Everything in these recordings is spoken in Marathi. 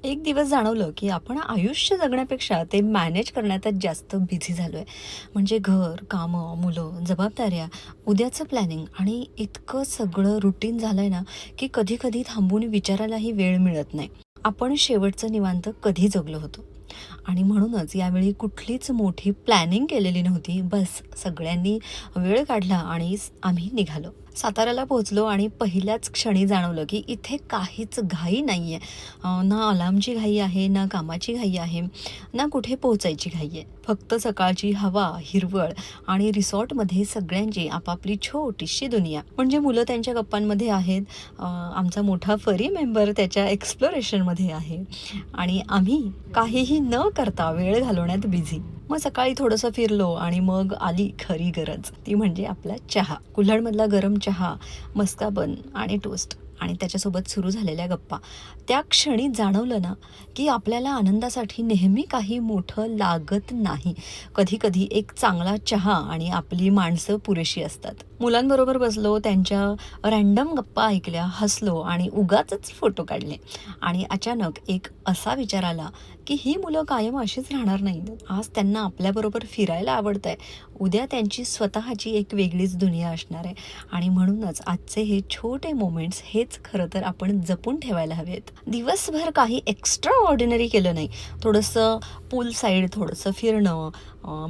एक दिवस जाणवलं, की आपण आयुष्य जगण्यापेक्षा ते मॅनेज करण्यातच जास्त बिझी झालोय. म्हणजे घर, कामं, मुलं, जबाबदाऱ्या, उद्याचं प्लॅनिंग आणि इतकं सगळं रुटीन झालंय ना, की कधी-कधी थांबून विचारायलाही वेळ मिळत नाही. आपण शेवटचं निवांत कधी जगलो होतो? आणि म्हणूनच यावेळी कुठलीच मोठी प्लॅनिंग केलेली नव्हती. बस सगळ्यांनी वेळ काढला आणि आम्ही निघालो. साताऱ्याला पोहोचलो आणि पहिल्याच क्षणी जाणवलं, की इथे काहीच घाई नाहीये. ना अलार्मची घाई आहे, ना कामाची घाई आहे, ना कुठे पोहोचायची घाई आहे. फक्त सकाळची हवा, हिरवळ आणि रिसॉर्टमध्ये सगळ्यांची आपापली छोटीशी दुनिया. म्हणजे मुलं त्यांच्या गप्पांमध्ये आहेत, आमचा मोठा फरी मेंबर त्याच्या एक्सप्लोरेशनमध्ये आहे आणि आम्ही काहीही न करता वेळ घालवण्यात बिझी. मग सकाळी थोडंसं फिरलो आणि मग आली खरी गरज. ती म्हणजे आपला चहा. कुल्हड़मधला गरम चहा, मस्काबन आणि टोस्ट आणि त्याच्यासोबत सुरू झालेल्या गप्पा. त्या क्षणी जाणवलं ना, की आपल्याला आनंदासाठी नेहमी काही मोठं लागत नाही. कधी-कधी एक चांगला चहा आणि आपली माणसं पुरेशी असतात. मुलांबरोबर बसलो, त्यांच्या रँडम गप्पा ऐकल्या, हसलो आणि उगाचच फोटो काढले. आणि अचानक एक असा विचार आला, की ही मुलं कायम अशीच राहणार नाहीत. आज त्यांना आपल्याबरोबर फिरायला आवडतंय. उद्या त्यांची स्वतःची एक वेगळीच दुनिया असणार आहे आणि म्हणूनच आजचे हे छोटे मोमेंट्स हेच खरं तर आपण जपून ठेवायला हवेत. दिवसभर काही एक्स्ट्रा ऑर्डिनरी केलं नाही. थोडंसं पूल साईड, थोडंसं फिरणं,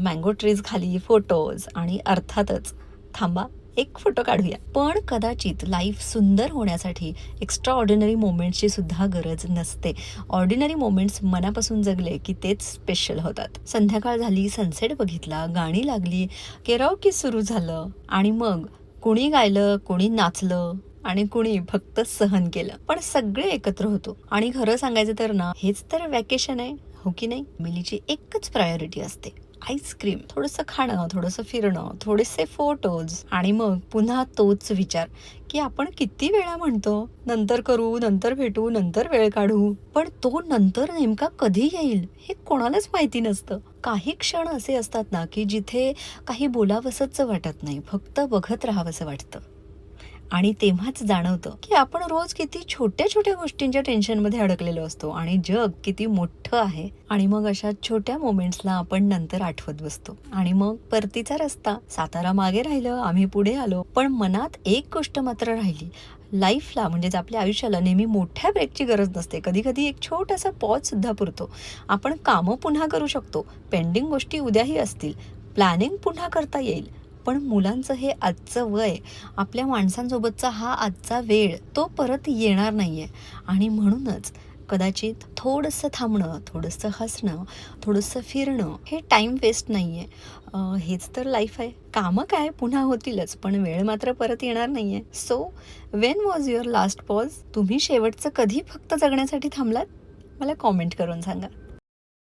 मँगो ट्रीज खाली फोटोज आणि अर्थातच थांबा एक फोटो काढूया. पण कदाचित लाईफ सुंदर होण्यासाठी एक्स्ट्रा ऑर्डिनरी मोमेंट्सची सुद्धा गरज नसते. ऑर्डिनरी मोमेंट्स मनापासून जगले की तेच स्पेशल होतात. संध्याकाळ झाली, सनसेट बघितला, गाणी लागली, केराओके सुरू झालं आणि मग कुणी गायलं, कुणी नाचलं आणि कुणी फक्त सहन केलं. पण सगळे एकत्र होतो आणि खरं सांगायचं तर ना, हेच तर वॅकेशन आहे, हो की नाही? फॅमिलीची एकच प्रायोरिटी असते. आईस्क्रीम, थोडंसं खाणं, थोडंसं फिरणं, थोडेसे फोटोज आणि मग पुन्हा तोच विचार, की आपण किती वेळा म्हणतो, नंतर करू, नंतर भेटू, नंतर वेळ काढू. पण तो नंतर नेमका कधी येईल हे कोणालाच माहिती नसतं. काही क्षण असे असतात ना, की जिथे काही बोलावंसंच वाटत नाही, फक्त बघत राहावंसं वाटतं. आणि तेव्हाच जाणवतं, की आपण रोज किती छोट्या-छोट्या गोष्टींच्या टेन्शनमध्ये अडकलेलो असतो आणि जग किती मोठं आहे. आणि मग अशा छोट्या मोमेंट्सला आपण नंतर आठवत बसतो. आणि मग परतीचा रस्ता. सातारा मागे राहिलं, आम्ही पुढे आलो. पण मनात एक गोष्ट मात्र राहिली. लाईफला म्हणजेच आपल्या आयुष्याला नेहमी मोठ्या ब्रेकची गरज नसते. कधी-कधी एक छोटासा पॉजसुद्धा पुरतो. आपण कामं पुन्हा करू शकतो. पेंडिंग गोष्टी उद्याही असतील. प्लॅनिंग पुन्हा करता येईल. पण मुलांचं हे आजचं वय, आपल्या माणसांसोबतचा हा आजचा वेळ, तो परत येणार नाहीये. आणि म्हणूनच कदाचित थोडंसं थांबणं, थोडंसं हसणं, थोडंसं फिरणं, हे टाईम वेस्ट नाहीये. हेच तर लाईफ आहे. कामं काय पुन्हा होतीलच, पण वेळ मात्र परत येणार नाहीये. So when was your last pause? तुम्ही शेवटचं कधी फक्त जगण्यासाठी थांबलात? मला कॉमेंट करून सांगा.